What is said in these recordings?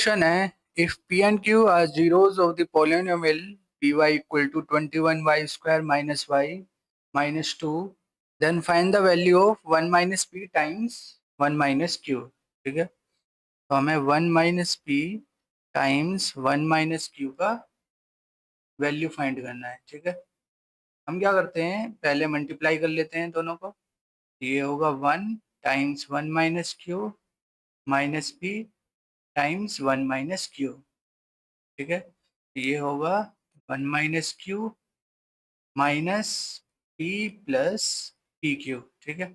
Question है if P and Q R zeros of the polynomial py equal to 21y square minus y minus 2 then find the value of 1 minus p times 1 minus q। ठीक है, तो हमें 1 minus p times 1 minus q का value find करना है। ठीक है, हम क्या करते हैं, पहले मल्टीप्लाई कर लेते हैं दोनों को। ये होगा 1 times 1 minus Q minus P times 1 minus Q. ठीक है, ये होगा 1 minus Q minus P plus P Q. ठीक है,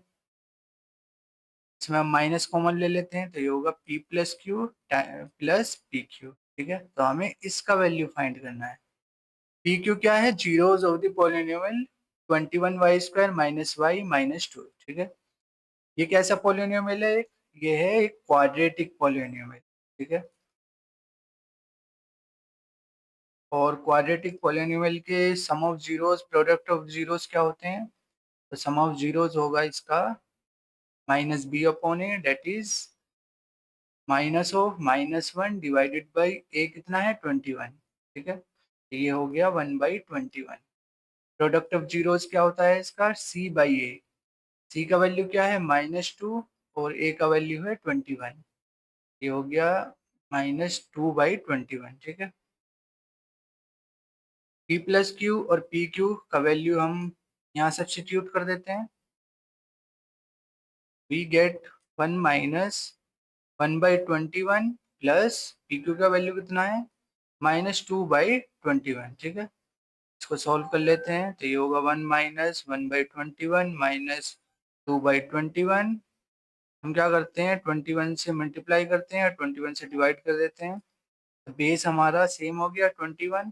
इसमें हम माइनस कॉमन ले लेते हैं तो ये होगा P plus Q plus P Q. ठीक है, तो हमें इसका वैल्यू फाइंड करना है। पी क्यू क्या है, zeros of the polynomial 21y square minus y minus 2। ठीक है, ये कैसा पॉलिनोमियल है, ये है एक क्वाड्रेटिक पॉलिनोमियल। ठीक है, और क्वाड्रेटिक पॉलिनोमियल के sum of zeros product of zeros क्या होते हैं, तो सम ऑफ जीरोस होगा इसका minus B upon A, that is minus of minus 1 divided by A कितना है 21। ठीक है, ये हो गया 1/21। प्रोडक्ट ऑफ जीरोस क्या होता है इसका, सी बाई ए। सी का वैल्यू क्या है -2 और ए का वैल्यू है 21। ये हो गया -2/21। ठीक है, पी प्लस क्यू और पी क्यू का वैल्यू हम यहाँ सब्स्टिट्यूट कर देते हैं। We get 1 minus 1/21 plus P Q का वैल्यू कितना है -2/21। ठीक है, इसको सॉल्व कर लेते हैं तो ये होगा 1 माइनस 1/21 माइनस 2/21। हम क्या करते हैं, 21 से मल्टीप्लाई करते हैं और 21 से डिवाइड कर देते हैं, तो बेस हमारा सेम हो गया 21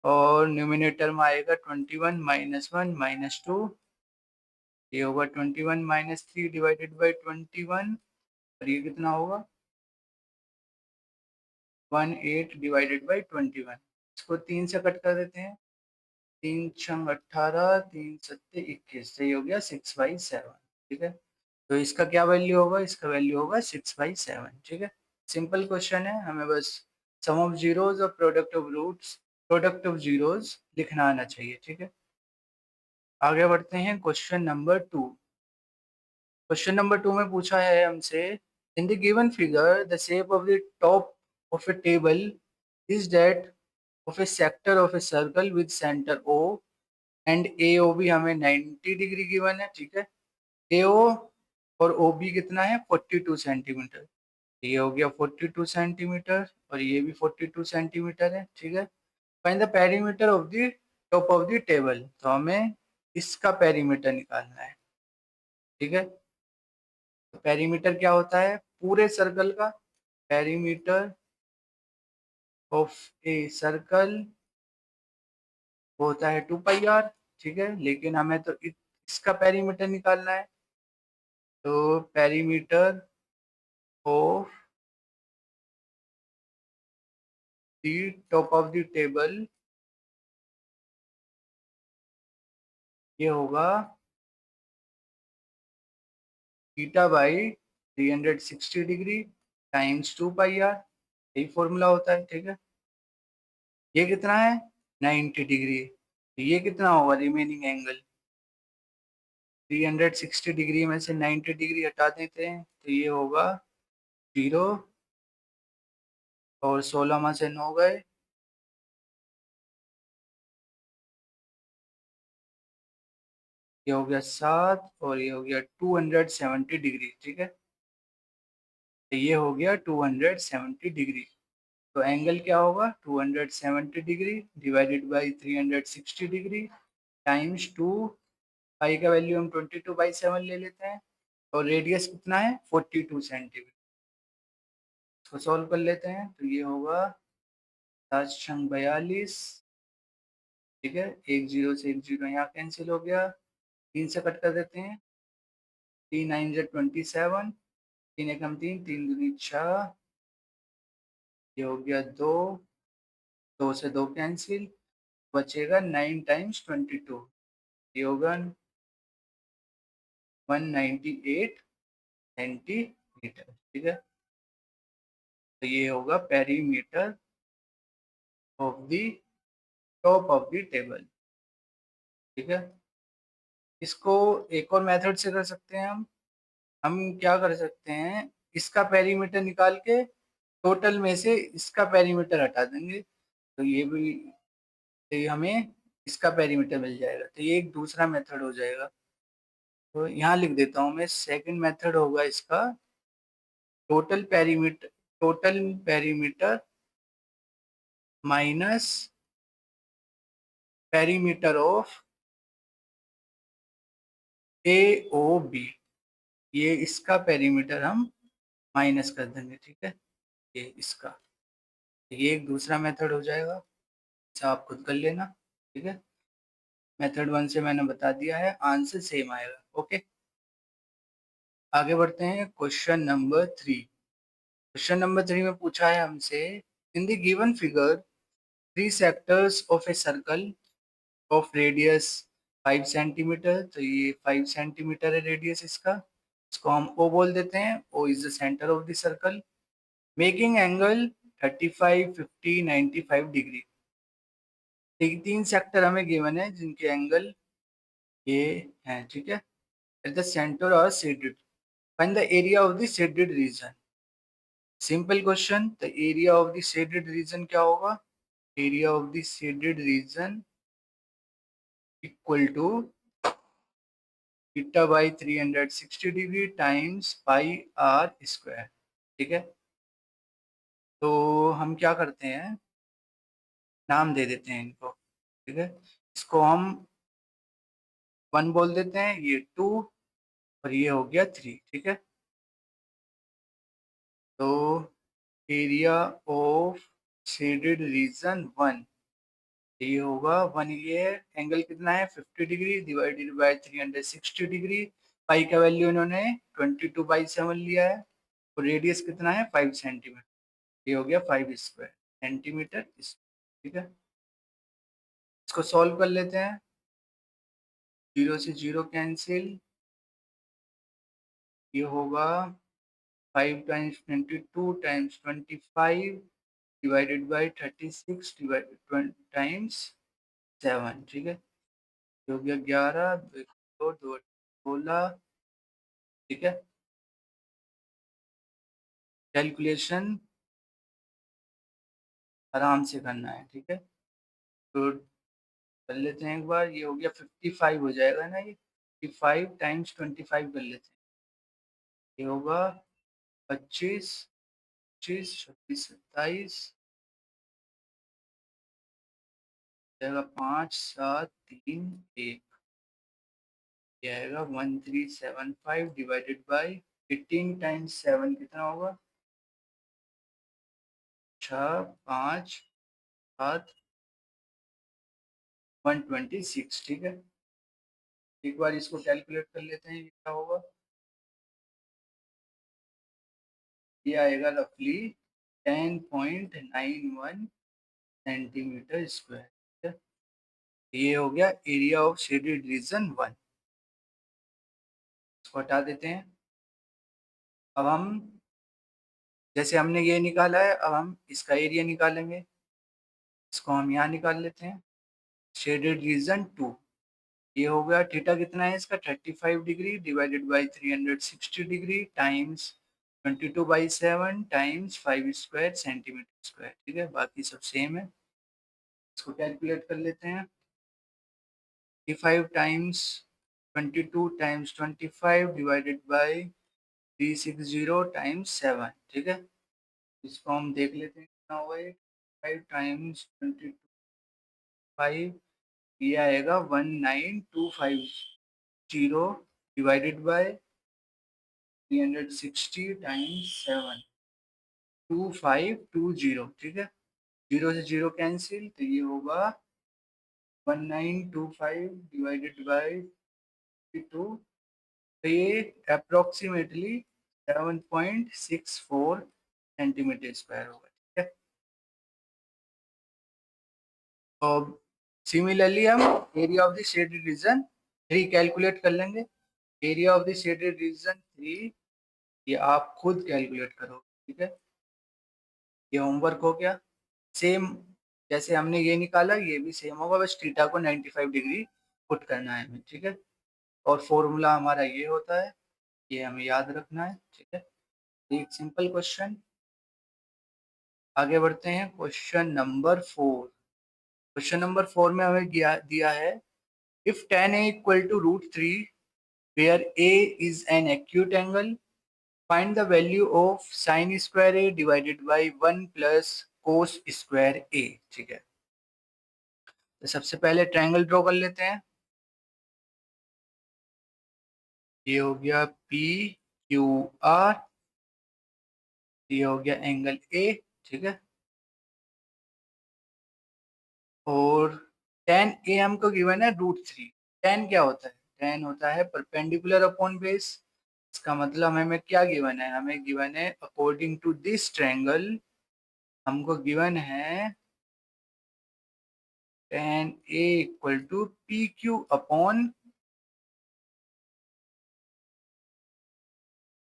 और न्यूमिनेटर में आएगा 21 माइनस 1 माइनस 2। ये होगा 21 माइनस 3 डिवाइडेड बाई 21 और ये कितना होगा 18 डिवाइडेड बाई 21। इसको 3 से कट कर देते हैं, 3 छंग 18 3 सत्ते 21, सही हो गया 6/7। ठीक है, तो इसका क्या वैल्यू होगा, इसका वैल्यू होगा 6/7। ठीक है, सिंपल क्वेश्चन है, हमें बस सम ऑफ जीरोस और product of roots product of zeros लिखना आना चाहिए। ठीक है, आगे बढ़ते हैं क्वेश्चन नंबर 2। क्वेश्चन नंबर 2 में पूछा है हमसे, in the given figure the shape of the top of a table is that of a sector of a circle with centre O and A O B हमें 90 degree given है। ठीक है, ए ओ और O B कितना है 42 centimetre. ये हो गया 42 सेंटीमीटर और ये भी 42 सेंटीमीटर है। ठीक है, find the perimeter of the top of the table, तो हमें इसका पेरीमीटर निकालना है। ठीक है, तो पेरीमीटर क्या होता है, पूरे सर्कल का पेरीमीटर ऑफ ए सर्कल होता है 2πr। ठीक है, लेकिन हमें तो इसका पेरीमीटर निकालना है, तो perimeter of the top of the table ये होगा theta by 360 degree times 2πr, यही फॉर्मूला होता है। ठीक है, ये कितना है 90 डिग्री, तो ये कितना होगा रिमेनिंग एंगल, 360 डिग्री में से 90 डिग्री हटा देते हैं तो ये होगा 0 और 16 में से 9 गए, ये हो गया 7 और ये हो गया 270 डिग्री। ठीक है, तो ये हो गया 270 डिग्री। तो एंगल क्या होगा 270 degree divided by 360 degree times 2, पाई का वैल्यू हम 22/7 ले लेते हैं और रेडियस कितना है 42 सेंटीमीटर। इसको सॉल्व कर लेते हैं तो ये होगा 7×42। ठीक है, एक जीरो से एक जीरो यहाँ कैंसिल हो गया, 3 से कट कर देते हैं, 3 9 27, 3 एकम 3 3 दूनी 6, ये हो गया 2, 2 से 2 कैंसिल, बचेगा 9 टाइम्स 22, ये होगा 198 सेंटीमीटर। ठीक है, तो ये होगा perimeter of the top of the table. ठीक है, इसको एक और मेथड से कर सकते हैं हम क्या कर सकते हैं, इसका पेरीमीटर निकाल के टोटल में से इसका पेरीमीटर हटा देंगे, तो ये भी, तो ये हमें इसका पेरीमीटर मिल जाएगा, तो ये एक दूसरा मेथड हो जाएगा। तो यहाँ लिख देता हूँ मैं, सेकंड मेथड होगा इसका total perimeter minus perimeter of A O B, ये इसका पेरीमीटर हम माइनस कर देंगे। ठीक है, ये इसका, ये एक दूसरा मेथड हो जाएगा, अच्छा आप खुद कर लेना। ठीक है, मेथड 1 से मैंने बता दिया है, आंसर सेम आएगा। ओके, आगे बढ़ते हैं क्वेश्चन नंबर 3। क्वेश्चन नंबर 3 में पूछा है हमसे, in the given figure 3 sectors of a circle of radius 5 centimetre, तो ये 5 सेंटीमीटर है रेडियस इसको हम ओ बोल देते हैं, O is the centre of the circle, making angle 35, 50, 95 degree. 3 sector हमें गिवन है जिनके एंगल ये हैं। ठीक है, एट द सेंटर और shaded, find the area of the shaded region. Simple question, the area of the shaded region क्या होगा, area of the shaded region equal to beta by 360 degree times pi r square. ठीक है, तो हम क्या करते हैं, नाम दे देते हैं इनको। ठीक है, इसको हम 1 बोल देते हैं, ये 2 और ये हो गया 3। ठीक है, तो एरिया ऑफ शेडेड रीजन 1, ये होगा 1, ये एंगल कितना है 50 डिग्री डिवाइडेड बाय 360 डिग्री, पाई का वैल्यू इन्होंने 22/7 लिया है, और रेडियस कितना है 5 सेंटीमीटर, ये हो गया 5 स्क्वायर सेंटीमीटर। ठीक है, इसको सॉल्व कर लेते हैं, 0 से 0 कैंसिल, ये होगा 5 times 22 times 25 divided by 36 divided times 7। ठीक है, ये हो गया 11, 2 2 16। ठीक है, कैलकुलेशन आराम से करना है। ठीक है, तो कर लेते हैं एक बार, ये हो गया 55 हो जाएगा ना, ये 55 टाइम्स 25 कर लेते हैं, ये होगा 25, 25, 26, 27 जाएगा, 5 7 3 1, ये आएगा 1375 डिवाइडेड बाई 18 टाइम्स 7 कितना होगा, 6 5 7 126। ठीक है, एक बार इसको कैलकुलेट कर लेते हैं, ये क्या होगा, ये आएगा रफली 10.91 सेंटीमीटर स्क्वायर। ये हो गया एरिया ऑफ शेडेड रीजन 1, इसको हटा देते हैं। अब हम, जैसे हमने ये निकाला है, अब हम इसका एरिया निकालेंगे, इसको हम यहाँ निकाल लेते हैं, शेडेड रीजन 2, ये हो गया थीटा कितना है इसका 35 degree divided by 360 degree times 22/7 times 5 square centimetre square. ठीक है, बाकी सब सेम है, इसको कैलकुलेट कर लेते हैं, 35 times 22 times 25 divided by 360 times 7। ठीक है, इसको हम देख लेते हैं कितना होगा, ये 5 टाइम्स 25, ये आएगा 19250 डिवाइडेड बाय 360 टाइम्स 7, 2520। ठीक है, 0 से 0 कैंसिल, तो ये होगा 1925 डिवाइडेड बाय 2, तो ये अप्रोक्सीमेटली 7.64 सेंटीमीटर स्क्वायर होगा। ठीक है, तो सिमिलरली हम area of the shaded reason 3 calculate कर लेंगे। Area of the shaded reason 3, ये आप खुद कैलकुलेट करो। ठीक है, ये होमवर्क हो गया। सेम जैसे हमने ये निकाला ये भी सेम होगा, बस थीटा को 95 डिग्री पुट करना है हमें, ठीक है। और फॉर्मूला हमारा ये होता है, ये हमें याद रखना है, ठीक है। एक सिंपल क्वेश्चन। आगे बढ़ते हैं क्वेश्चन नंबर 4। क्वेश्चन नंबर 4 में हमें दिया है if tan a equal to √3 where a is an acute angle, find the value of sin square a divided by 1 plus cos square a, ठीक है। तो सबसे पहले ट्रायंगल ड्रॉ कर लेते हैं। ये हो गया पी क्यू आर, ये हो गया एंगल ए, ठीक है। और tan ए हमको गिवन है √3। tan क्या होता है? tan होता है परपेंडिकुलर अपॉन बेस। इसका मतलब हमें क्या गिवन है? हमें गिवन है अकॉर्डिंग टू दिस ट्रायंगल हमको गिवन है tan A equal to P Q upon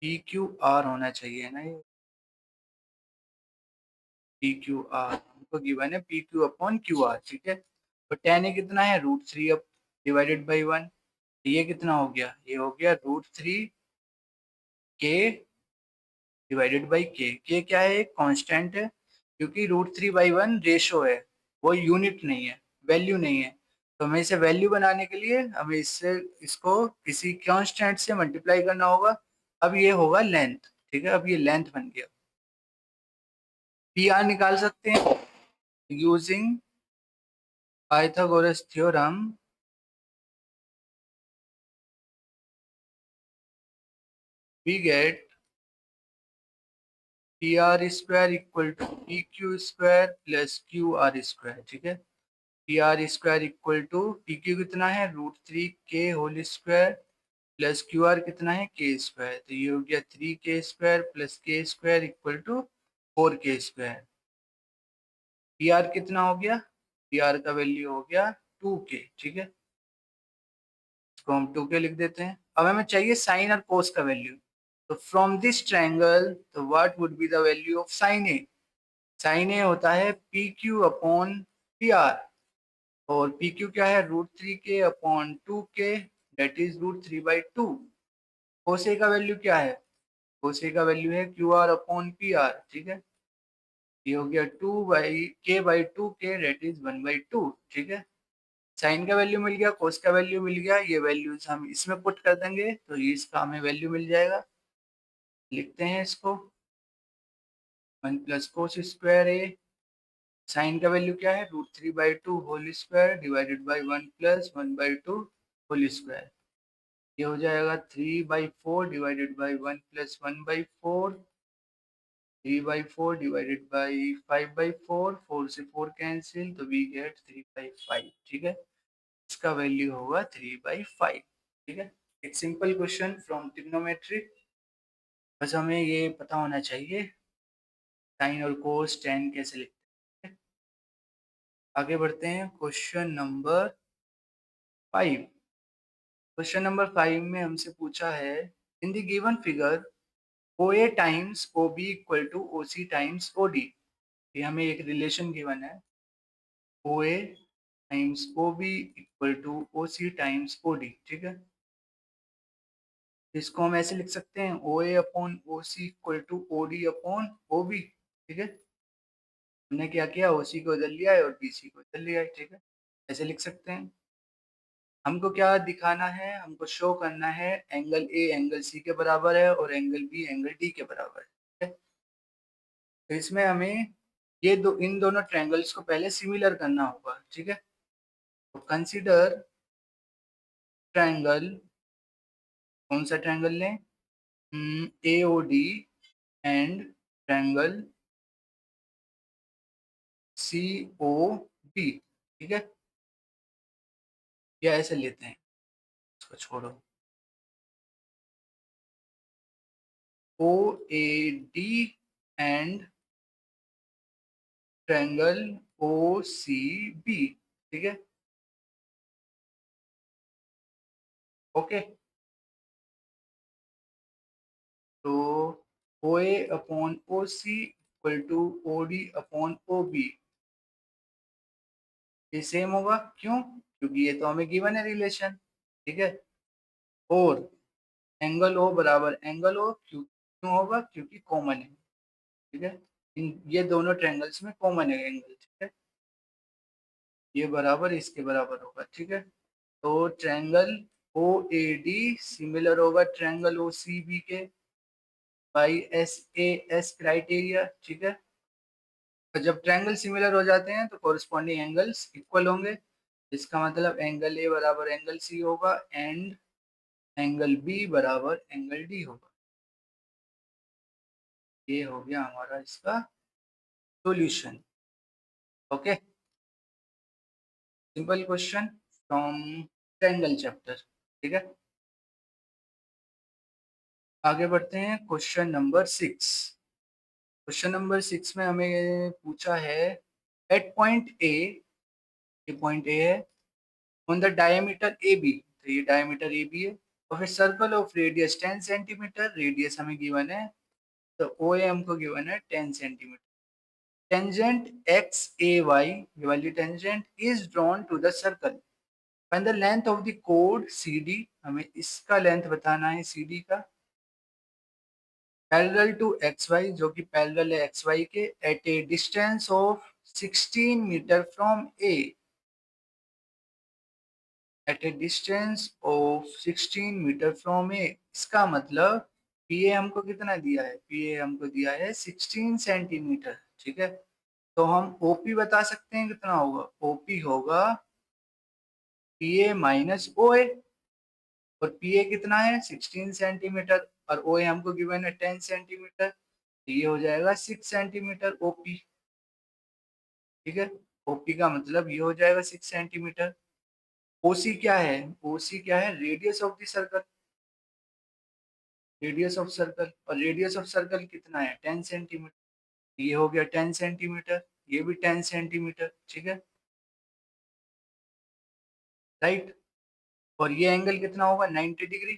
P Q R होना चाहिए ना, ये पी क्यू आर हमको गिवन है P Q upon Q R, ठीक है। तो tan ए कितना है? √3 अब डिवाइडेड बाई 1। ये कितना हो गया? ये हो गया √3 के डिवाइडेड बाई के क्या है? एक कांस्टेंट है, क्योंकि √3/1 रेशो है, वो यूनिट नहीं है, वैल्यू नहीं है। तो हमें इसे वैल्यू बनाने के लिए हमें इसको किसी कांस्टेंट से मल्टीप्लाई करना होगा। अब ये होगा लेंथ, ठीक है। अब ये लेंथ बन गया। पी आर निकाल सकते हैं using Pythagoras theorem. We get P R square equal to P Q square plus Q R square, ठीक है। P R square equal to P Q कितना है? √3 के whole square plus Q R कितना है? के स्क्वायर। तो ये हो गया 3k² plus K square equal to 4k²। P R कितना हो गया? पी आर का वैल्यू हो गया 2k, ठीक है। इसको हम 2k लिख देते हैं। अब हमें चाहिए साइन और कोस का वैल्यू। तो फ्रॉम दिस ट्रायंगल तो what would be the value of sine A? Sine A होता है P Q upon P R, और पी क्यू क्या है? √3 के अपॉन 2k, डेट इज √3/2। कोसे का वैल्यू क्या है? कोसे का वैल्यू है Q R upon P are, ठीक है। ये हो गया 2k/2k, डेट इज 1/2, ठीक है। साइन का वैल्यू मिल गया, कोस का वैल्यू मिल गया, ये वैल्यूज हम इसमें पुट कर देंगे तो ये इसका हमें वैल्यू मिल जाएगा। लिखते हैं इसको 1 plus cos square A. Sine का वैल्यू क्या है? √3/2 whole square divided by 1 plus 1/2 whole square. ये हो जाएगा 3/4 divided by 1 plus 1/4, 3/4 divided by 5/4, 4 से 4 कैंसिल, तो वी गेट 3/5, ठीक है। इसका वैल्यू होगा 3/5, ठीक है। एक सिंपल क्वेश्चन फ्रॉम ट्रिग्नोमेट्री। बस हमें ये पता होना चाहिए साइन और कोस tan कैसे लिखते हैं। आगे बढ़ते हैं क्वेश्चन नंबर 5। क्वेश्चन नंबर 5 में हमसे पूछा है in the given figure O A times O B equal to O C times O D. ये हमें एक रिलेशन गिवन है O A times O B equal to O C times O D, ठीक है। इसको हम ऐसे लिख सकते हैं O A upon O C equal to O D upon O B, ठीक है। हमने क्या किया? ओ सी को इधर लिया है और बी सी को इधर लिया है, ठीक है। ऐसे लिख सकते हैं। हमको क्या दिखाना है? हमको शो करना है एंगल ए एंगल सी के बराबर है और एंगल बी एंगल डी के बराबर है, ठीक है? तो इसमें हमें इन दोनों ट्रायंगल्स को पहले सिमिलर करना होगा, ठीक है। तो कंसीडर ट्रायंगल, कौन सा ट्रायंगल लें? A O D and triangle C O D, ठीक है। या ऐसे लेते हैं, इसको छोड़ो। O A D and triangle O C B, ठीक है। ओके, तो O A upon O C equal to OD upon OB, ये सेम होगा। क्यों? क्योंकि ये तो हमें गिवन है रिलेशन, ठीक है। और एंगल O बराबर एंगल O, क्यों होगा? क्योंकि कॉमन है, ठीक है। ये दोनों ट्रायंगल्स में कॉमन है एंगल, ठीक है। ये बराबर इसके बराबर होगा, ठीक है। तो ट्रायंगल OAD सिमिलर होगा ट्रायंगल OCB के बाई SAS क्राइटेरिया, ठीक है। तो जब ट्रायंगल सिमिलर हो जाते हैं तो कोरिस्पॉन्डिंग एंगल्स इक्वल होंगे, इसका मतलब एंगल A बराबर एंगल C होगा एंड एंगल B बराबर एंगल D होगा। ये हो गया हमारा इसका solution. Okay, simple question from triangle chapter, ठीक है। आगे बढ़ते हैं क्वेश्चन नंबर 6। क्वेश्चन नंबर 6 में हमें पूछा है एट पॉइंट ए, ये पॉइंट ए है, on the diameter A B, तो ये डायमीटर ए बी है, और फिर circle of radius 10 centimetre, radius हमें गिवन है, तो ओ हमको गिवन है 10 centimetre. Tangent X A Y, ये वाली tangent is drawn to the circle, find the length of the कोड सी डी, हमें इसका लेंथ बताना है सी डी का, पैरेलल टू एक्स वाई, जो कि पैरेलल है x Y K, at a distance of 16 metre from A, at a distance of 16 metre from A. इसका मतलब पी ए हमको कितना दिया है? पी ए हमको दिया है 16 सेंटीमीटर, ठीक है। तो हम ओपी बता सकते हैं कितना होगा? ओपी होगा पी ए माइनस ओ ए, और पी ए कितना है? 16 सेंटीमीटर, और ओ ए हमको गिवन है 10 सेंटीमीटर, तो ये हो जाएगा 6 सेंटीमीटर ओपी, ठीक है। ओपी का मतलब ये हो जाएगा 6 सेंटीमीटर। ओसी क्या है? ओसी क्या है? Radius of the circle, radius of circle, और रेडियस ऑफ सर्कल कितना है? 10 सेंटीमीटर, ये हो गया 10 सेंटीमीटर, ये भी 10 सेंटीमीटर, ठीक है, राइट। और ये एंगल कितना होगा? 90 डिग्री,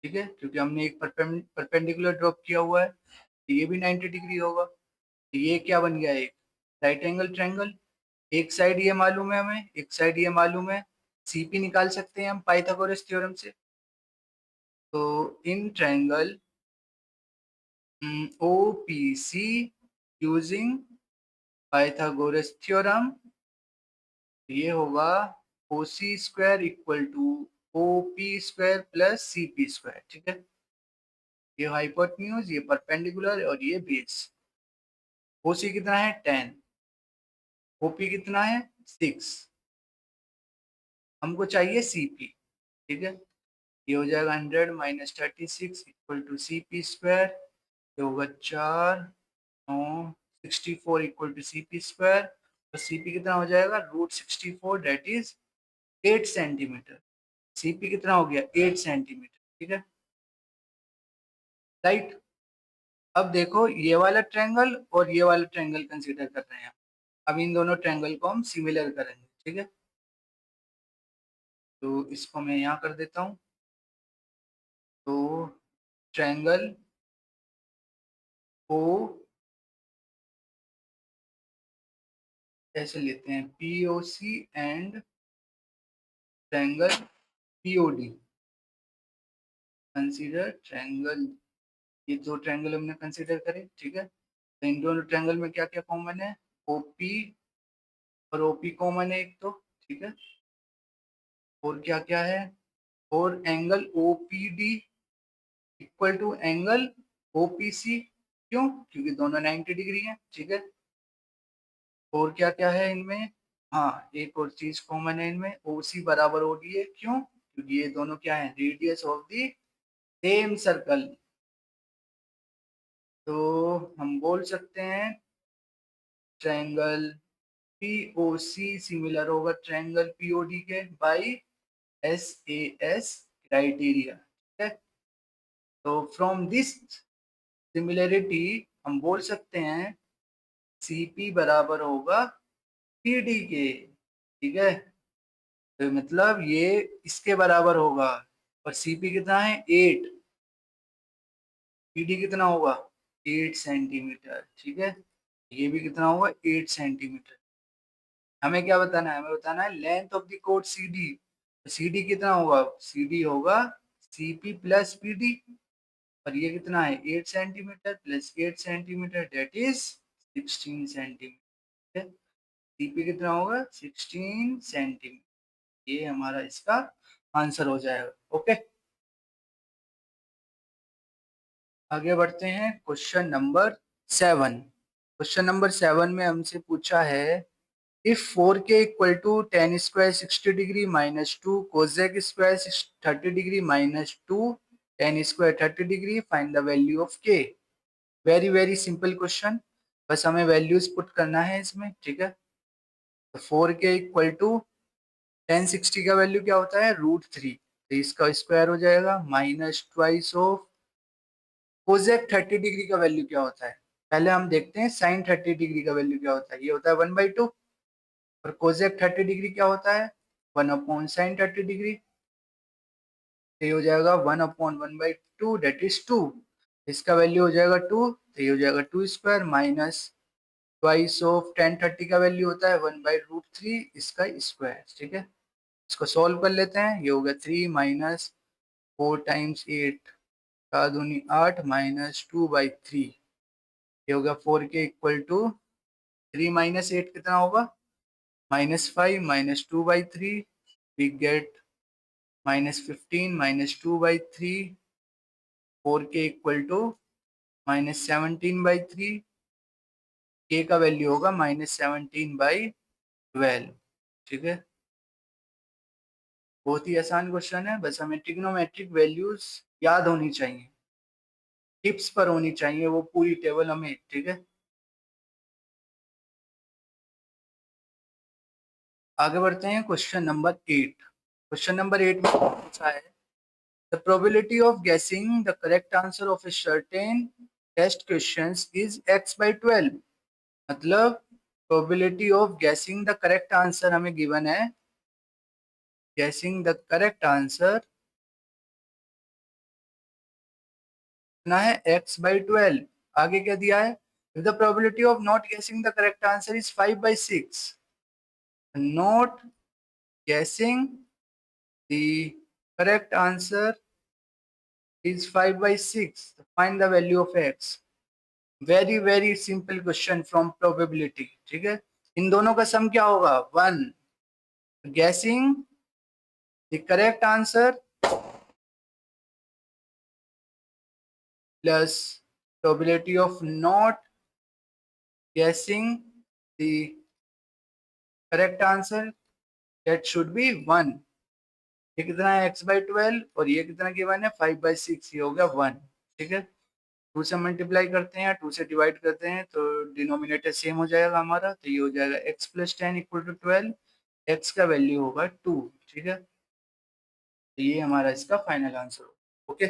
ठीक है, क्योंकि हमने एक परपेंडिकुलर ड्रॉप किया हुआ है, तो ये भी 90 डिग्री होगा। तो ये क्या बन गया? एक राइट एंगल ट्रायंगल। एक साइड ये मालूम है हमें, एक साइड ये मालूम है, सीपी निकाल सकते हैं हम पाइथागोरस थ्योरम से। तो in triangle OPC using Pythagoras theorem, ये होगा OC square equal to OP square plus CP square, ठीक है। ये हाइपोटेन्यूज, ये परपेंडिकुलर, और ये बेस। OC कितना है? 10, OP कितना है? 6, हमको चाहिए CP, ठीक है। ये हो जाएगा 100 minus 36 equal to CP square, ये होगा 4 9 64 इक्वल टू CP स्क्वायर, और CP कितना हो जाएगा? √64, दैट इज 8 सेंटीमीटर। CP कितना हो गया? 8 सेंटीमीटर, ठीक है, राइट। अब देखो ये वाला ट्रायंगल और ये वाला ट्रायंगल कंसीडर कर रहे हैं। अब इन दोनों ट्रायंगल को हम सिमिलर करेंगे, ठीक है। तो इसको मैं यहाँ कर देता हूँ। तो ट्रायंगल को ऐसे लेते हैं, POC and triangle POD, consider triangle, ये दो ट्रायंगल हमने कंसीडर करे, ठीक है। तो इन दोनों ट्रायंगल में क्या क्या कॉमन है? OP और OP कॉमन है एक तो, ठीक है। और क्या क्या है? और angle OPD equal to angle OPC, क्यों? क्योंकि दोनों 90 डिग्री हैं, ठीक है। और क्या क्या है इनमें? हाँ, एक और चीज कॉमन है इनमें, OC बराबर OD है, क्यों? क्योंकि ये दोनों क्या है? Radius of the same circle. तो हम बोल सकते हैं ट्रायंगल POC सिमिलर होगा ट्रायंगल POD के बाई SAS क्राइटेरिया, ठीक है। तो फ्रॉम दिस सिमिलरिटी हम बोल सकते हैं CP बराबर होगा PD के, ठीक है। तो मतलब ये इसके बराबर होगा, और CP कितना है? 8, PD कितना होगा? 8 सेंटीमीटर, ठीक है। ये भी कितना होगा 8 सेंटीमीटर। हमें क्या बताना है, हमें बताना है लेंथ ऑफ द कोड सी डी। सी डी कितना होगा, सी डी होगा C P plus P D. और ये कितना है 8 centimetre plus 8 centimetre that is 16 centimetre. C P कितना होगा 16 सेंटीमीटर। ये हमारा इसका आंसर हो जाएगा। ओके, आगे बढ़ते हैं क्वेश्चन नंबर 7। क्वेश्चन नंबर 7 में हमसे पूछा है if 4k equal to tan square 60 degree minus 2 cosec square 30 degree minus 2 tan square 30 degree, find the value of k। Very simple question, बस हमें वैल्यूज पुट करना है इसमें, ठीक है। तो 4k इक्वल टू tan 60 का वैल्यू क्या होता है √3, तो इसका स्क्वायर हो जाएगा minus twice of Kozak 30 degree का वैल्यू क्या होता है। पहले हम देखते हैं साइन 30 डिग्री का वैल्यू क्या होता है, ये होता है 1/2। और कोजेक 30 डिग्री क्या होता है 1/sin 30 डिग्री, ये हो जाएगा 1/1/2 डेट इज 2। इसका वैल्यू हो जाएगा 2, तो ये हो जाएगा 2 square minus twice of tan 30 का वैल्यू होता है 1/√3 इसका स्क्वायर, ठीक है। इसको सॉल्व कर लेते हैं, ये हो गया 3 माइनस 4 टाइम्स 8 का दूनी 8 माइनस 2/3, ये हो गया 4k इक्वल टू 3 माइनस 8 कितना होगा -5 minus 2/3, we get -15 minus 2/3, 4k equal to -17/3, k का वैल्यू होगा -17/12, ठीक है। बहुत ही आसान क्वेश्चन है, बस हमें ट्रिग्नोमेट्रिक वैल्यूज याद होनी चाहिए, टिप्स पर होनी चाहिए वो पूरी टेबल हमें, ठीक है। आगे बढ़ते हैं क्वेश्चन नंबर 8। क्वेश्चन नंबर 8 में पूछा है the probability of guessing the correct answer of a certain test questions is x/12। मतलब probability of guessing the correct answer हमें गिवन है, गेसिंग द करेक्ट आंसर ना है x/12। आगे क्या दिया है, if the probability of not guessing the correct answer is 5/6, not guessing the correct answer is 5/6, find the value of x। Very simple question from probability, ठीक है। इन दोनों का सम क्या होगा 1, गेसिंग the correct answer plus probability of not गेसिंग the correct answer, that should be 1। ये कितना है x/12 और ये कितना गिवन है 5/6, ये हो गया 1, ठीक है। 2 से मल्टीप्लाई करते हैं, 2 से डिवाइड करते हैं तो डिनोमिनेटर सेम हो जाएगा हमारा, तो ये हो जाएगा x + 10 = 12, x का वैल्यू होगा 2, ठीक है। तो ये हमारा इसका फाइनल आंसर होगा। ओके,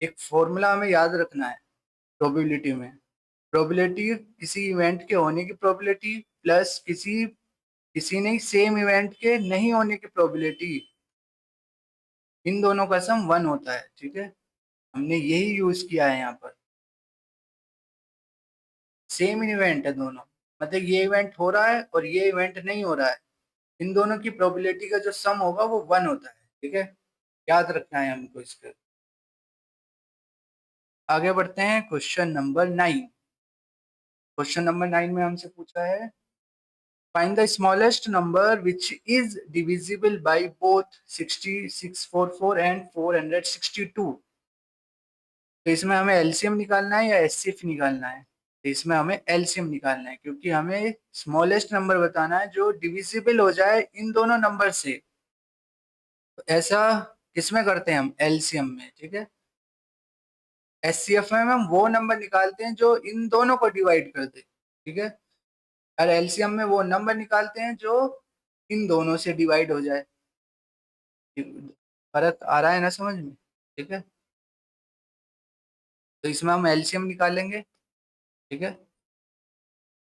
एक फॉर्मूला हमें याद रखना है प्रोबेबिलिटी में, प्रोबेबिलिटी किसी इवेंट के होने की प्रोबेबिलिटी प्लस किसी किसी नहीं सेम इवेंट के नहीं होने की प्रोबेबिलिटी, इन दोनों का सम 1 होता है, ठीक है। हमने यही यूज किया है यहाँ पर, सेम इवेंट है दोनों, मतलब ये इवेंट हो रहा है और ये इवेंट नहीं हो रहा है, इन दोनों की प्रोबेबिलिटी का जो सम होगा वो 1 होता है, ठीक है। याद रखना है हमको इसके। आगे बढ़ते हैं क्वेश्चन नंबर 9। क्वेश्चन नंबर 9 में हमसे पूछा है find the smallest number which is divisible by both 6644 and 462। तो इसमें हमें एलसीएम निकालना है या एचसीएफ निकालना है, तो इसमें हमें एलसीएम निकालना है क्योंकि हमें स्मॉलेस्ट नंबर बताना है जो डिविजिबल हो जाए इन दोनों नंबर से। तो ऐसा किसमें करते हैं हम एलसीएम में, ठीक है। एचसीएफ में हम वो नंबर निकालते हैं जो इन दोनों को डिवाइड कर दे, ठीक है। और एलसीएम में वो नंबर निकालते हैं जो इन दोनों से डिवाइड हो जाए। फर्क आ रहा है ना समझ में, ठीक है। तो इसमें हम एलसीएम निकालेंगे, ठीक है।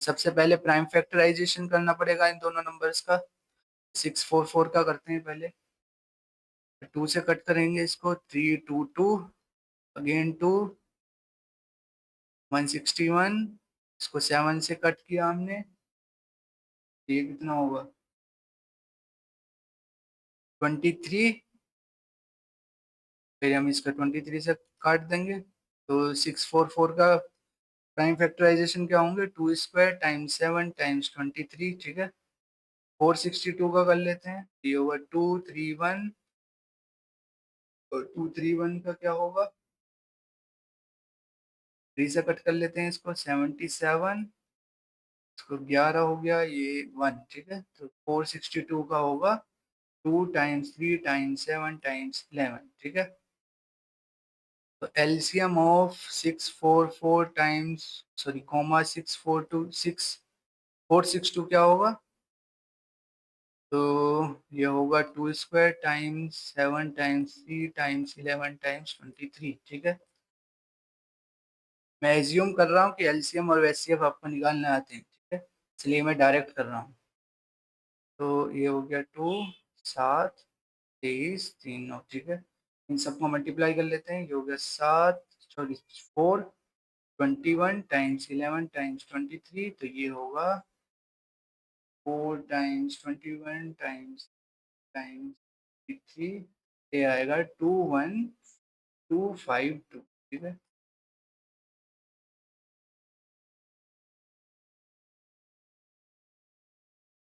सबसे पहले प्राइम फैक्टराइजेशन करना पड़ेगा इन दोनों नंबर्स का। 644 का करते हैं पहले, 2 से कट करेंगे इसको, 3 2 2 अगेन 2 161, इसको 7 से कट किया हमने, ये कितना होगा 23, फिर हम इसका 23 से काट देंगे, तो 644 का प्राइम फैक्टराइजेशन क्या होंगे, 2² टाइम्स 7 टाइम्स 23, ठीक है। 462 का कर लेते हैं, ये होगा 231, और 231 का क्या होगा, 3 से कट कर लेते हैं इसको, 77, इसको 11 हो गया, ये 1, ठीक है। तो 462 का होगा 2 टाइम्स 3 टाइम्स 7 टाइम्स 11, ठीक है। तो LCM of 644 times, sorry comma 462 क्या होगा, तो ये होगा 2² टाइम्स 7 टाइम्स 3 टाइम्स 11 टाइम्स 23, ठीक है। मैं एज्यूम कर रहा हूँ कि एलसीएम और एचसीएफ आपको निकालने आते हैं, ठीक है, इसलिए मैं डायरेक्ट कर रहा हूँ। तो ये हो गया 2 7 23 3 9, ठीक है। इन सबको मल्टीप्लाई कर लेते हैं, ये हो गया 7 सॉरी 421 टाइम्स 11 टाइम्स 23, तो ये होगा 4 टाइम्स 21 टाइम्स टाइम्स 3, ये आएगा 21252, ठीक है।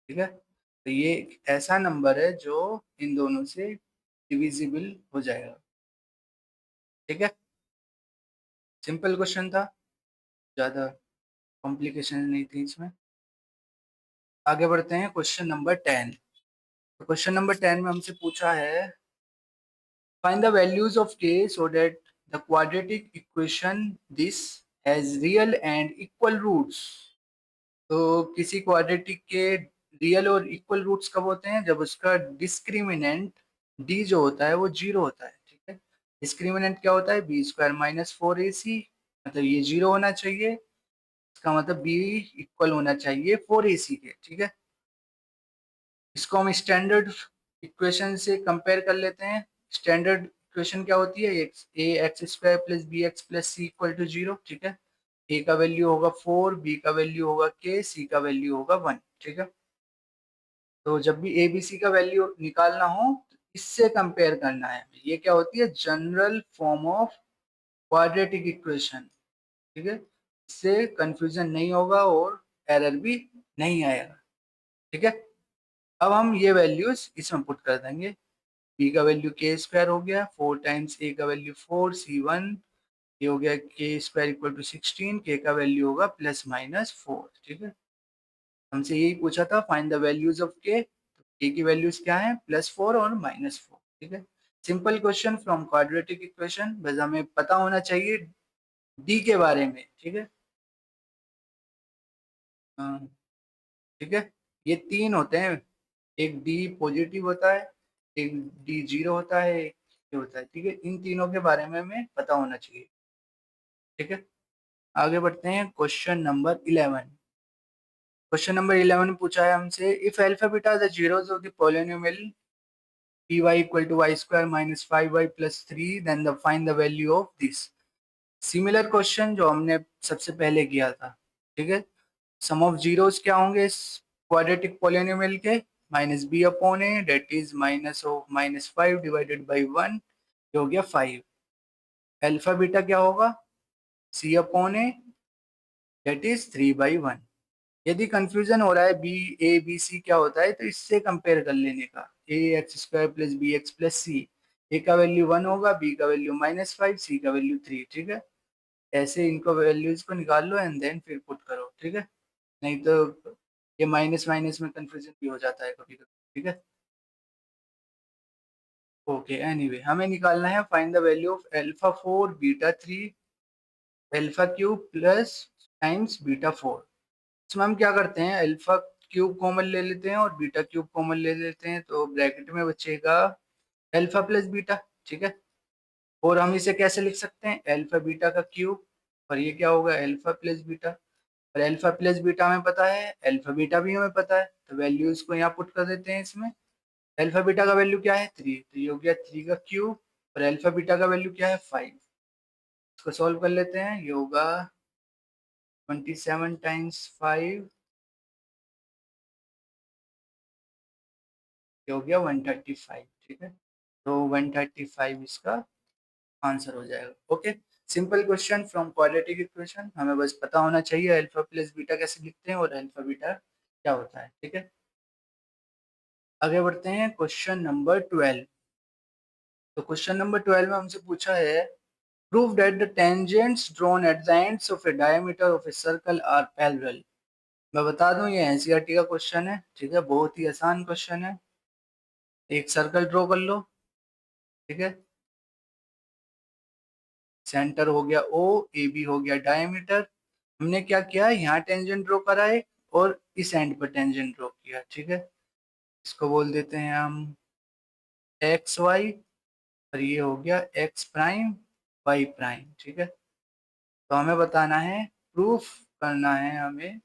ठीक है, तो ये एक ऐसा नंबर है जो इन दोनों से डिविजिबल हो जाएगा, ठीक है। सिंपल क्वेश्चन था, ज़्यादा कॉम्प्लिकेशन नहीं थी इसमें। आगे बढ़ते हैं, क्वेश्चन नंबर 10। तो क्वेश्चन नंबर 10 में हमसे पूछा है, find the values of k so that the quadratic equation this has real and equal roots। तो किसी क्वाड्रेटिक के रियल और इक्वल रूट्स कब होते हैं, जब उसका डिस्क्रिमिनेंट d जो होता है वो 0 होता है, ठीक है। डिस्क्रिमिनेंट क्या होता है, b² माइनस 4ac, मतलब ये 0 होना चाहिए, इसका मतलब b इक्वल होना चाहिए 4ac के, ठीक है। इसको हम स्टैंडर्ड इक्वेशन से कंपेयर कर लेते हैं। स्टैंडर्ड इक्वेशन क्या होती है, ax² plus bx plus c equal to 0, ठीक है। a का वैल्यू होगा 4, b का वैल्यू होगा k, c का वैल्यू होगा 1, ठीक है। तो जब भी ए बी सी का वैल्यू निकालना हो तो इससे कंपेयर करना है, ये क्या होती है, general form of quadratic equation, ठीक है। इससे कंफ्यूजन नहीं होगा और एरर भी नहीं आएगा, ठीक है। अब हम ये वैल्यूज इसमें पुट कर देंगे, बी का वैल्यू k² हो गया 4 टाइम्स a का वैल्यू 4 c1, ये हो गया k² इक्वल टू 16, k का वैल्यू होगा प्लस माइनस 4, ठीक है। हमसे यही पूछा था, find the values of k, k की वैल्यूज क्या है, +4 और -4, ठीक है। Simple question from quadratic equation, बस हमें पता होना चाहिए d के बारे में, ठीक है। हाँ, ठीक है। ये 3 होते हैं, एक d पॉजिटिव होता है, एक d 0 होता है, एक ये होता है, ठीक है। इन तीनों के बारे में हमें पता होना चाहिए, ठीक है। आगे बढ़ते हैं, क्वेश्चन नंबर 11। क्वेश्चन नंबर 11 में पूछा है हमसे, if alpha beta the zeros of the polynomial py equal to y² minus 5y plus 3, then the find the value of this. Similar question जो हमने सबसे पहले किया था, ठीक है। सम ऑफ जीरोस क्या होंगे इस क्वाड्रेटिक पॉलिनोमियल के, minus B upon A, that is minus of -5 divided by 1, ये हो गया 5। अल्फा बीटा क्या होगा, C upon A, that is 3/1। यदि कंफ्यूजन हो रहा है बी ए बी सी क्या होता है, तो इससे कंपेयर कर लेने का, ax² plus B X plus C, A का वैल्यू 1 होगा, बी का वैल्यू -5, सी का वैल्यू 3, ठीक है। ऐसे इनको वैल्यूज को निकाल लो एंड देन फिर पुट करो, ठीक है। नहीं तो ये माइनस माइनस में कंफ्यूजन भी हो जाता है कभी कभी, ठीक है। ओके, एनीवे हमें निकालना है, find the value of α4 β3 α³ plus times β4। इसमें हम क्या करते हैं, α³ कॉमन ले लेते हैं और β³ कॉमन ले लेते हैं, तो ब्रैकेट में बचेगा अल्फा प्लस बीटा, ठीक है। और हम इसे कैसे लिख सकते हैं, अल्फा बीटा का क्यूब, और ये क्या होगा, अल्फा प्लस बीटा। और अल्फा प्लस बीटा हमें पता है, अल्फा बीटा भी हमें पता है, तो वैल्यूज को यहाँ पुट कर देते हैं इसमें। अल्फा बीटा का वैल्यू क्या है 3, तो ये हो गया 3 का क्यूब, और अल्फा बीटा का वैल्यू क्या है 5। इसको सॉल्व कर लेते हैं। ये होगा 27 टाइम्स 5, ये हो गया 135। ठीक है, तो 135 इसका आंसर हो जाएगा। Okay, simple question from quadratic equation. हमें बस पता होना चाहिए अल्फा प्लस बीटा कैसे लिखते हैं और अल्फा बीटा क्या होता है। ठीक है, आगे बढ़ते हैं क्वेश्चन नंबर 12। तो क्वेश्चन नंबर 12 में हमसे पूछा है prove that the tangents drawn at the ends of a diameter of a circle are parallel. मैं बता दूं ये एनसीईआरटी का क्वेश्चन है। ठीक है, बहुत ही आसान क्वेश्चन है। एक सर्कल ड्रॉ कर लो। ठीक है, सेंटर हो गया ओ, ए बी हो गया डायमीटर। हमने क्या किया, यहाँ टेंजेंट ड्रॉ करा है और इस एंड पर टेंजेंट ड्रॉ किया। ठीक है, इसको बोल देते हैं हम एक्स वाई, और ये हो गया एक्स प्राइम वाई प्राइम। ठीक है, तो हमें बताना है, प्रूफ करना है हमें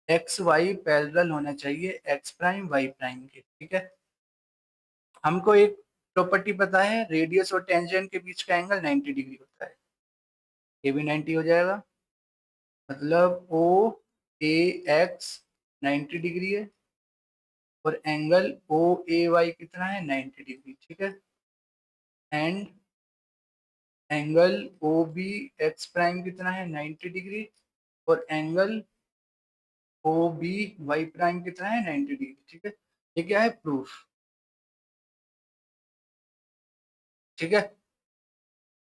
एक्स वाई पैरेलल होना चाहिए एक्स प्राइम वाई प्राइम के। ठीक है, हमको एक प्रॉपर्टी पता है, रेडियस और टेंजेंट के बीच का एंगल 90 डिग्री होता है। ये भी 90 हो जाएगा, मतलब ओ ए एक्स 90 डिग्री है और एंगल ओ ए वाई कितना है 90 डिग्री। ठीक है, and angle O B X prime कितना है 90 डिग्री और angle O B Y prime कितना है 90 डिग्री। ठीक है, ये क्या है, प्रूफ। ठीक है,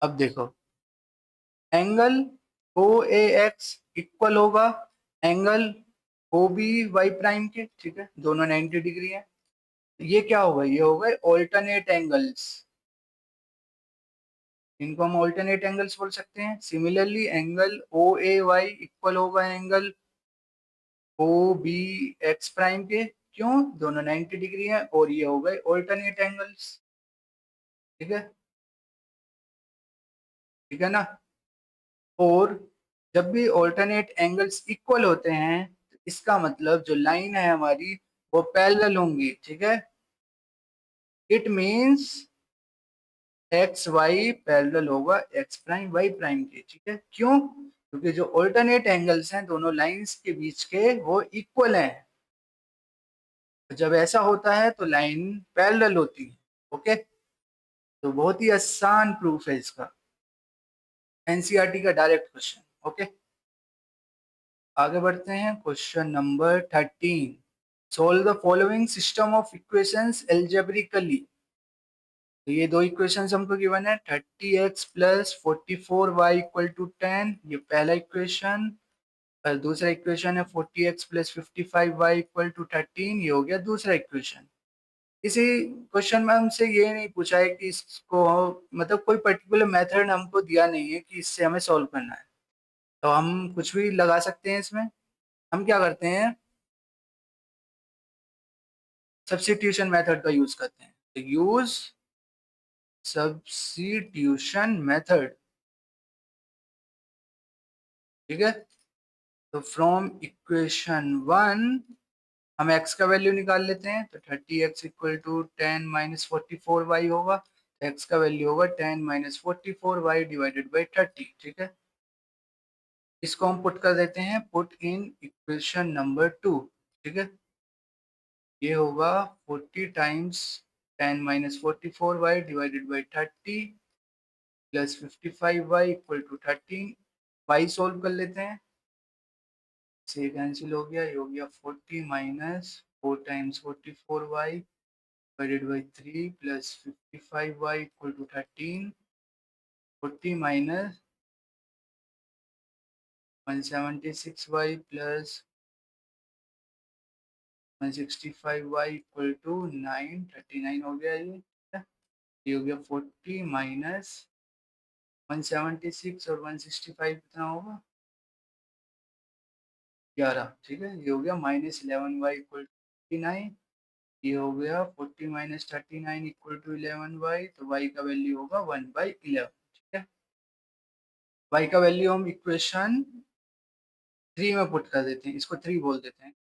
अब देखो, angle O A X equal होगा angle O B Y prime के। ठीक है, दोनों 90 डिग्री है। ये क्या होगा, ये होगा ऑल्टरनेट एंगल्स। इनको हम ऑल्टरनेट एंगल्स बोल सकते हैं। Similarly angle O A Y equal होगा angle O B X prime के। क्यों, दोनों 90 डिग्री है और ये हो गए ऑल्टरनेट एंगल्स। ठीक है, ठीक है ना। और जब भी ऑल्टरनेट एंगल्स इक्वल होते हैं तो इसका मतलब जो लाइन है हमारी वो पैरेलल होंगी। ठीक है, it means X Y parallel होगा एक्स प्राइम वाई प्राइम के। ठीक है, क्यों, क्योंकि जो ऑल्टरनेट एंगल्स हैं दोनों लाइंस के बीच के वो इक्वल हैं। जब ऐसा होता है तो लाइन पैरेलल होती है। ओके, तो बहुत ही आसान प्रूफ है इसका, एनसीईआरटी का डायरेक्ट क्वेश्चन। ओके, आगे बढ़ते हैं question number 13। Solve the following system of equations algebraically. तो ये दो इक्वेशंस हमको गिवन है, 30x plus 44y equal to 10, ये पहला इक्वेशन। और दूसरा इक्वेशन है 40x plus 55y equal to 13, ये हो गया दूसरा इक्वेशन। इसी क्वेश्चन में हमसे ये नहीं पूछा है कि इसको, मतलब कोई पर्टिकुलर मेथड हमको दिया नहीं है कि इससे हमें सॉल्व करना है, तो हम कुछ भी लगा सकते हैं इसमें। हम क्या करते हैं, सब्स्टिट्यूशन मेथड का यूज करते हैं। तो यूज सब्स्टिट्यूशन मेथड। ठीक है, तो फ्रॉम इक्वेशन 1 हम x का वैल्यू निकाल लेते हैं। तो 30x equal to 10 minus 44y होगा, तो x का वैल्यू होगा 10 माइनस 44y डिवाइडेड बाई 30। ठीक है, इसको हम पुट कर देते हैं, पुट इन इक्वेशन नंबर 2। ठीक है, ये होगा 40 times 10 minus 44y divided by 30 plus 55y equal to 13। y solve कर लेते हैं, से कैंसिल हो गया, ये हो गया 40 minus 4 times 44y divided by 3 plus 55y equal to 13। 40 minus 176y plus 165y equal to 9, 39 हो गया ये। ये हो गया 40 माइनस 176 और 165 कितना होगा, 11। ठीक है, ये हो गया माइनस 11y इक्वल टू 39। ये हो गया 40 माइनस 39 इक्वल टू 11y, तो y का वैल्यू होगा 1/11। ठीक है, y का वैल्यू हम इक्वेशन 3 में पुट कर देते हैं, इसको 3 बोल देते हैं।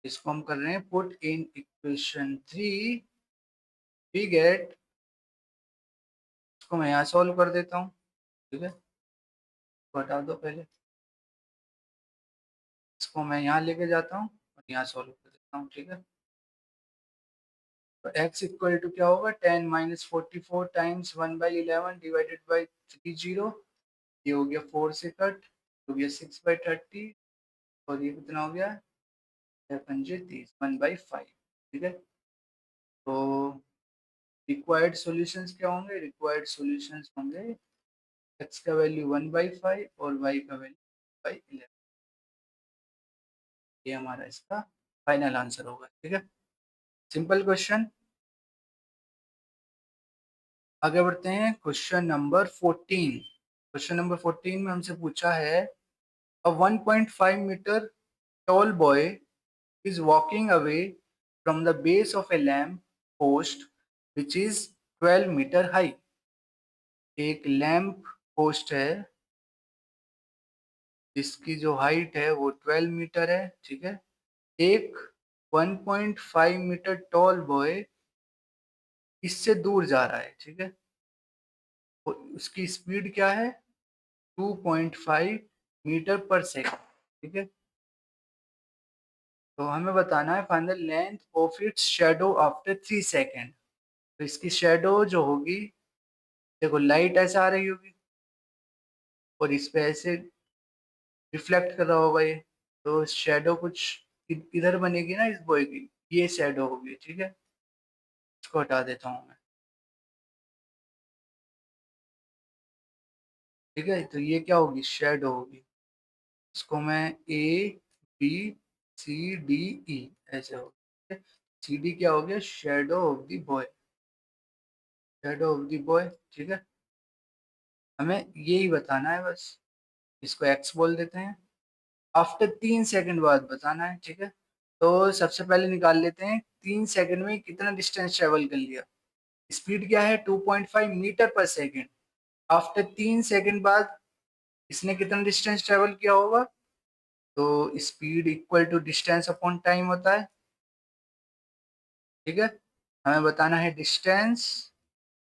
इसको हम कर रहे हैं put in equation 3, we get, इसको मैं यहाँ सॉल्व कर देता हूँ। ठीक है, इसको हटा दो पहले, इसको मैं यहाँ लेके जाता हूँ और यहाँ सॉल्व कर देता हूँ, ठीक है। तो x इक्वल टू क्या होगा, 10 माइनस 44 टाइम्स 1/11 डिवाइडेड बाई 30, ये हो गया 4 से कट, हो गया 6/30, और ये कितना हो गया 30, 1/5, ठीक है। तो रिक्वायर्ड सॉल्यूशंस क्या होंगे, रिक्वायर्ड सॉल्यूशंस होंगे x का वैल्यू 1/5 और y का वैल्यू 1/11, ये हमारा इसका फाइनल आंसर होगा, ठीक है। Simple question. आगे बढ़ते हैं क्वेश्चन नंबर 14। क्वेश्चन नंबर 14 में हमसे पूछा है, अ 1.5 metre tall boy is walking away from the base of a lamp post which is 12 metre high। एक लैंप पोस्ट है जिसकी जो हाइट है वो 12 मीटर है, ठीक है। एक 1.5 मीटर टॉल बॉय इससे दूर जा रहा है, ठीक है। तो उसकी स्पीड क्या है, 2.5 मीटर पर सेकंड, ठीक है। तो हमें बताना है find the length of its shadow after 3 second. तो इसकी शैडो जो होगी, देखो लाइट ऐसे आ रही होगी और इस पे ऐसे रिफ्लेक्ट कर रहा होगा ये, तो शैडो कुछ इधर बनेगी ना इस बॉय की, ये शैडो होगी, ठीक है। इसको हटा देता हूँ मैं, ठीक है। तो ये क्या होगी, शैडो होगी। इसको मैं ABCDE ऐसे हो, सी डी क्या हो गया, shadow of the boy, shadow of the boy, ठीक है। हमें यही बताना है बस, इसको एक्स बोल देते हैं। आफ्टर 3 सेकंड बाद बताना है, ठीक है। तो सबसे पहले निकाल लेते हैं 3 सेकंड में कितना डिस्टेंस ट्रेवल कर लिया। स्पीड क्या है, 2.5 मीटर पर सेकंड। आफ्टर 3 सेकंड बाद इसने कितना डिस्टेंस ट्रेवल किया होगा, तो speed equal to distance upon time होता है, ठीक है। हमें बताना है डिस्टेंस,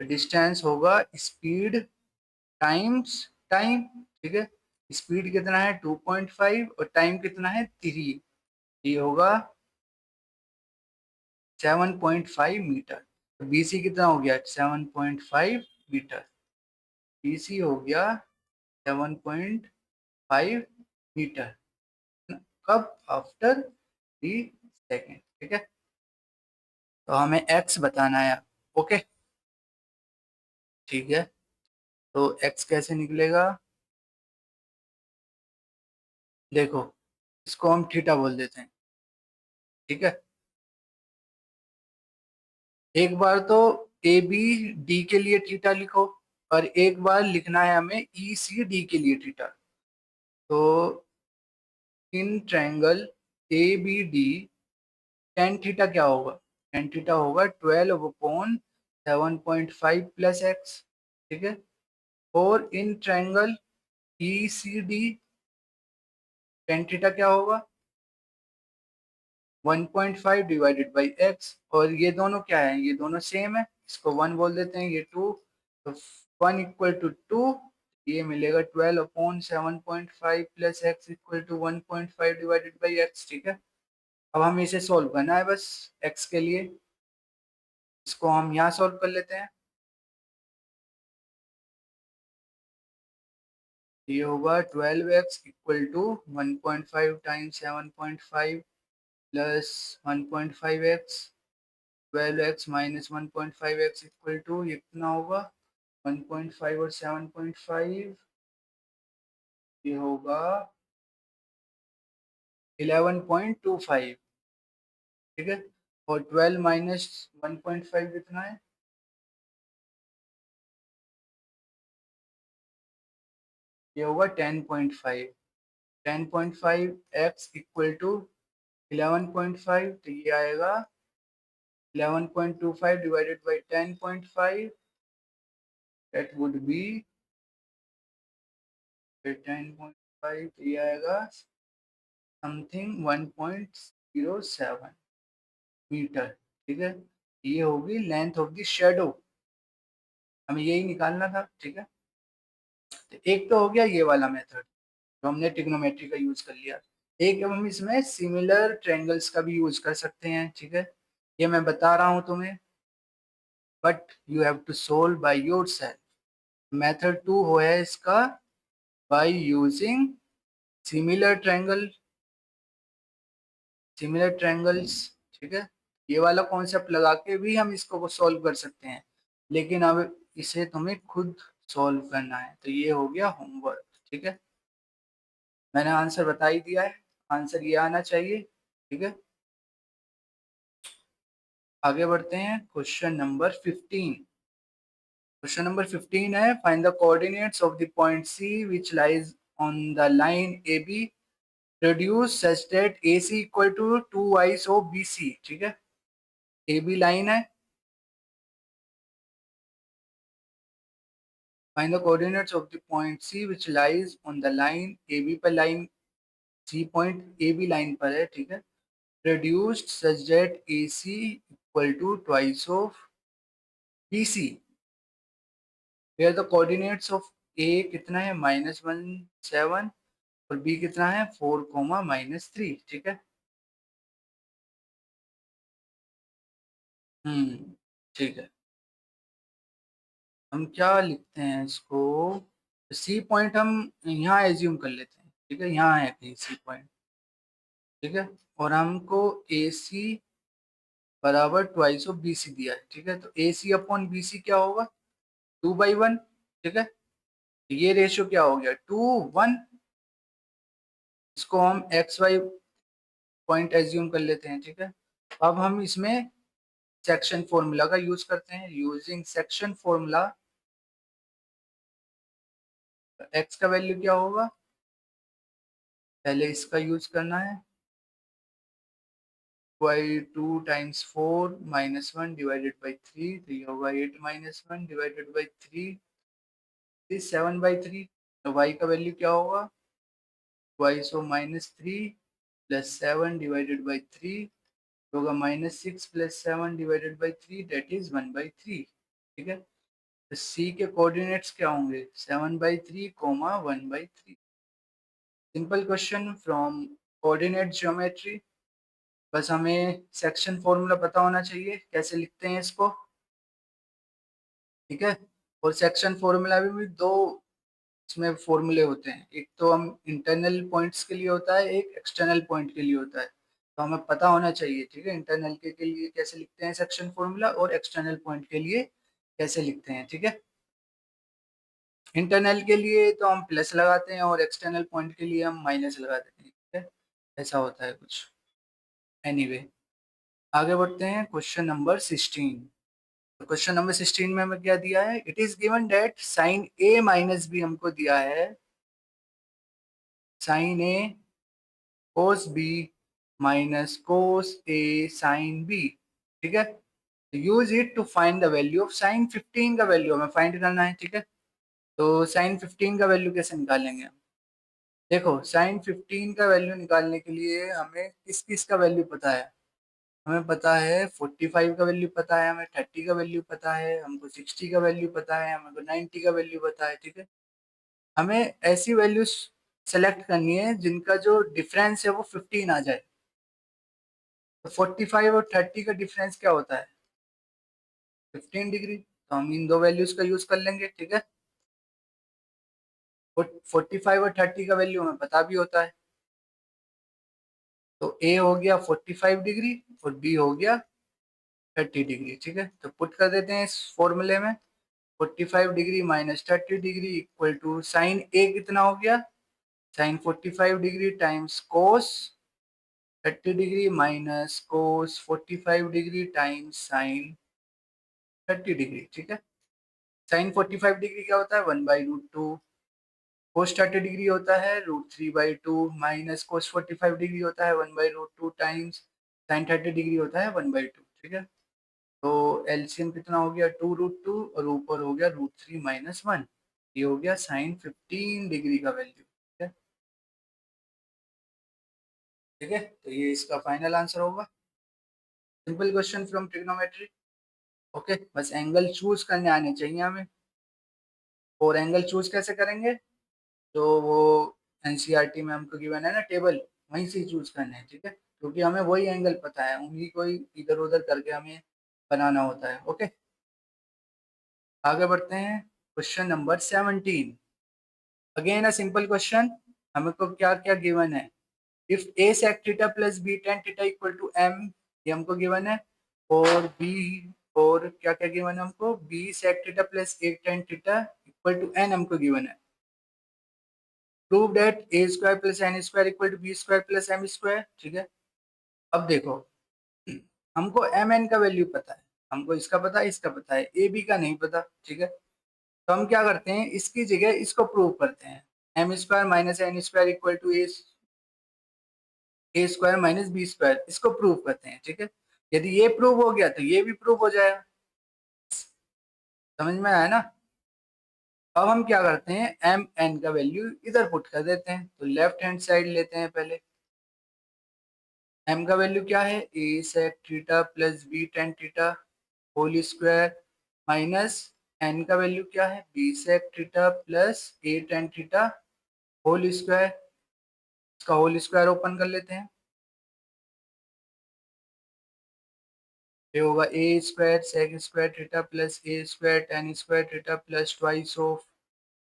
डिस्टेंस होगा स्पीड टाइम्स टाइम, ठीक है। स्पीड कितना है 2.5 और टाइम कितना है 3, ये होगा 7.5 मीटर। तो BC कितना हो गया 7.5 मीटर, BC हो गया 7.5 मीटर, कब, आफ्टर 3 सेकेंड, ठीक है। तो हमें x बताना है, ओके, ठीक है। तो x कैसे निकलेगा, देखो इसको हम थीटा बोल देते हैं, ठीक है। एक बार तो ABD के लिए थीटा लिखो और एक बार लिखना है हमें ECD के लिए थीटा। तो in triangle ABD tan theta क्या होगा, टेन थीटा होगा 12/7.5 प्लस एक्स, ठीक है। और in triangle ECD tan theta क्या होगा 1.5 डिवाइडेड बाई एक्स, और ये दोनों क्या है, ये दोनों सेम है, इसको 1 बोल देते हैं, ये 2, तो 1 इक्वल टू 2, ये मिलेगा 12/7.5 plus X equal to 1.5 divided by X, ठीक है। अब हमें इसे सॉल्व करना है बस एक्स के लिए, इसको हम यहाँ सॉल्व कर लेते हैं। ये होगा 12x equal to 1.5 times 7.5 plus 1.5x, 12x minus 1.5x equal to ये कितना होगा 1.5 और 7.5, ये होगा 11.25, ठीक है। और 12 माइनस 1.5 कितना है, ये होगा 10.5, 10.5 x इक्वल टू 11.5, तो ये आएगा 11.25 divided by 10.5, that would be 10.5, ये आएगा समथिंग 1.07 मीटर, ठीक है। ये होगी लेंथ ऑफ द शेडो, हमें यही निकालना था, ठीक है। तो एक तो हो गया ये वाला मेथड जो हमने ट्रिग्नोमेट्री का यूज कर लिया। एक हम इसमें सिमिलर ट्रायंगल्स का भी यूज कर सकते हैं, ठीक है, ये मैं बता रहा हूं तुम्हें, but you have to solve by yourself. Method 2 हो है इसका by using similar triangle, similar triangles, ठीक है। ये वाला कॉन्सेप्ट लगा के भी हम इसको को सॉल्व कर सकते हैं, लेकिन अब इसे तुम्हें खुद सॉल्व करना है। तो ये हो गया होमवर्क, ठीक है, मैंने आंसर बता ही दिया है, आंसर ये आना चाहिए, ठीक है। आगे बढ़ते हैं, क्वेश्चन नंबर 15। क्वेश्चन नंबर 15 है, find the coordinates of the point C which lies on the line A B produce such that A C equal to 2 of B C, ठीक है। ए बी लाइन है, find the coordinates of the point C which lies on the line A B पर, line C point A B line पर है, ठीक है, produced such that A C equal to twice of B C, where the coordinates of A कितना है -1 7 और B कितना है 4 - 3, ठीक है। ठीक है, हम क्या लिखते हैं इसको, सी पॉइंट हम यहाँ एज्यूम कर लेते हैं, ठीक है, यहाँ है कहीं सी पॉइंट, ठीक है, और हमको ए सी बराबर ट्वाइस ऑफ बी सी दिया है, ठीक है, तो ए सी अपॉन बी सी क्या होगा 2/1, ठीक है, तो ये रेशियो क्या हो गया 2:1, इसको हम एक्स वाई पॉइंट एज्यूम कर लेते हैं, ठीक है। अब हम इसमें सेक्शन फॉर्मूला का यूज करते हैं, यूजिंग सेक्शन फॉर्मूला एक्स का वैल्यू क्या होगा, पहले इसका यूज करना है, वाई 2 × 4 - 1 / 3, तो ये होगा 8 - 1 / 3, 7/3, तो वाई का वैल्यू क्या होगा -3 + 7/3 होगा -6 + 7/3, दैट इज 1/3, ठीक है। तो सी के कोऑर्डिनेट्स क्या होंगे 7/3, 1/3। Simple question from coordinate geometry, बस हमें सेक्शन फॉर्मूला पता होना चाहिए कैसे लिखते हैं इसको, ठीक है। और सेक्शन फॉर्मूला भी दो इसमें फॉर्मूले होते हैं, एक तो हम इंटरनल पॉइंट्स के लिए होता है, एक एक्सटर्नल पॉइंट के लिए होता है, तो हमें पता होना चाहिए, ठीक है, इंटरनल के लिए कैसे लिखते हैं सेक्शन फॉर्मूला और एक्सटर्नल पॉइंट के लिए कैसे लिखते हैं, ठीक है। इंटरनल के लिए तो हम प्लस लगाते हैं और एक्सटर्नल पॉइंट के लिए हम माइनस लगा देते हैं, ठीक है, ऐसा होता है कुछ। एनीवे आगे बढ़ते हैं, क्वेश्चन नंबर 16। क्वेश्चन नंबर 16 में हमें क्या दिया है, it is given that sine A minus B हमको दिया है, sine A cos B minus cos A sine B, ठीक है, use it to find the value of sine 15 का वैल्यू हमें फाइंड करना है, ठीक है। तो साइन 15 का वैल्यू कैसे निकालेंगे हम, देखो साइन 15 का वैल्यू निकालने के लिए हमें किस किस का वैल्यू पता है, हमें पता है 45 का वैल्यू पता है, हमें 30 का वैल्यू पता है, हमको 60 का वैल्यू पता है, हमको 90 का वैल्यू पता है, ठीक है। हमें ऐसी वैल्यूज सेलेक्ट करनी है जिनका जो डिफरेंस है वो 15 आ जाए। तो 45 और 30 का डिफरेंस क्या होता है 15 डिग्री, तो हम इन दो वैल्यूज का यूज कर लेंगे, ठीक है। 45 और 30 का वैल्यू हमें पता भी होता है, तो ए हो गया 45 डिग्री और बी हो गया 30 डिग्री, ठीक है। तो पुट कर देते हैं इस फॉर्मूले में, 45 degree minus 30 degree equal to sine A कितना हो गया sine 45 degree times cos 30 degree minus cos 45 degree times sine 30 degree, ठीक है। साइन 45 डिग्री क्या होता है 1/√2, कोस 30 डिग्री होता है √3/2 माइनस कोस 45 डिग्री होता है 1/√2 टाइम्स साइन 30 डिग्री होता है 1/2, ठीक है। तो एलसीएम कितना हो गया 2√2 और ऊपर हो गया √3 - 1, ये हो गया साइन 15 डिग्री का वैल्यू, ठीक है, ठीक है। तो ये इसका फाइनल आंसर होगा, simple question from trigonometry, okay, बस एंगल चूज करने आने चाहिए हमें। और एंगल चूज कैसे करेंगे, तो वो एनसीईआरटी में हमको गिवन है ना टेबल, वहीं से चूज करना है, ठीक है, क्योंकि हमें वही एंगल पता है, उन्हीं को ही इधर उधर करके हमें बनाना होता है। ओके, आगे बढ़ते हैं। Question number 17, again uh simple question. हमें को क्या क्या गिवन है, if a sec theta plus b tan theta equal to m, ये हमको गिवन है, और b, और क्या क्या गिवन है हमको, b sec theta plus a tan theta equal to n हमको गिवन है। Prove that a square plus n square equal to b square plus m square, ठीक है। अब देखो, हमको एम एन का वैल्यू पता है, हमको इसका पता है, इसका पता है, ए बी का नहीं पता, ठीक है। तो हम क्या करते हैं, इसकी जगह इसको प्रूव करते हैं, M square minus N square equal to A square minus B square, इसको प्रूव करते हैं, ठीक है। यदि ये प्रूव हो गया तो ये भी प्रूव हो जाएगा, समझ में आया ना। अब हम क्या करते हैं, एम एन का वैल्यू इधर पुट कर देते हैं, तो लेफ्ट हैंड साइड लेते हैं पहले। एम का वैल्यू क्या है, A sec theta plus B tan theta whole square minus N का वैल्यू क्या है, B sec theta plus A tan theta whole square. इसका होल स्क्वायर ओपन कर लेते हैं, ये होगा A square sec square theta plus A square tan square theta plus twice of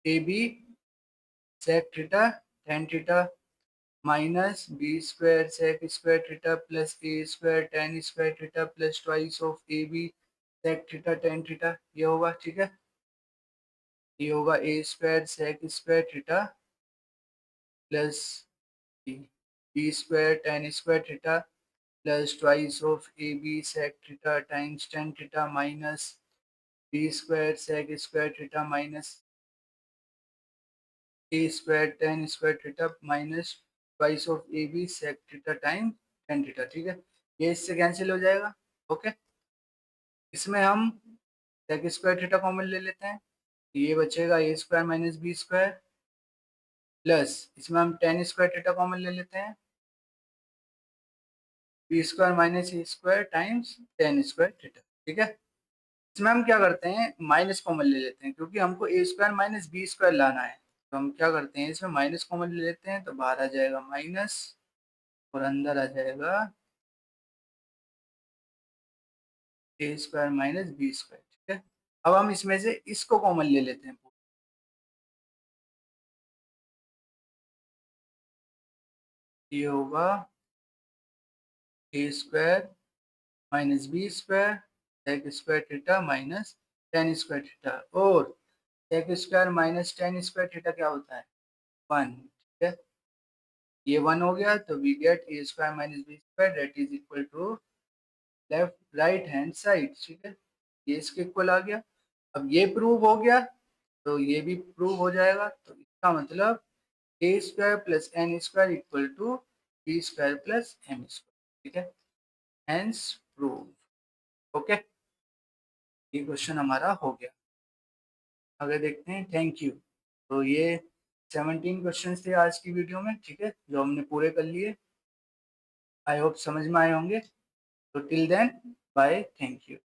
A B sec theta tan theta minus B square sec square theta plus A square tan square theta plus twice of A B sec theta tan theta, ये होगा, ठीक है। ये होगा A square sec square theta plus B square tan square theta plus twice of A B sec theta times tan theta minus B square sec square theta minus A square tan square theta minus twice of A B sec theta time tan theta, ठीक है। ये इससे cancel हो जाएगा। Okay, इसमें हम सेक square theta common ले लेते हैं, ये बचेगा A square minus B square plus इसमें हम टेन स्क्वायर थीटा कॉमन ले लेते हैं, B square minus A square times tan square theta, ठीक है। इसमें हम क्या करते हैं, माइनस कॉमन ले लेते हैं, क्योंकि हमको ए स्क्वायर माइनस बी स्क्वायर लाना है, तो हम क्या करते हैं, इसमें माइनस कॉमन ले लेते हैं, तो बाहर आ जाएगा माइनस और अंदर आ जाएगा ए स्क्वायर माइनस बी स्क्वायर, ठीक है। अब हम इसमें से इसको कॉमन ले लेते हैं, ये होगा A square minus B square sec square theta minus tan square theta, और sec square minus tan square theta क्या होता है, वन, ठीक है। ये वन हो गया, तो we get A square minus B square that is equal to left right hand side, ठीक है। ये इसके इक्वल आ गया। अब ये प्रूव हो गया, तो ये भी प्रूव हो जाएगा, तो इसका मतलब A square plus N square equal to B square plus M square, ठीक है। Hence prove. ओके, ये क्वेश्चन हमारा हो गया। आगे देखते हैं, थैंक यू। तो ये 17 क्वेश्चन थे आज की वीडियो में, ठीक है, जो हमने पूरे कर लिए। आई होप समझ में आए होंगे। तो till then bye, thank you.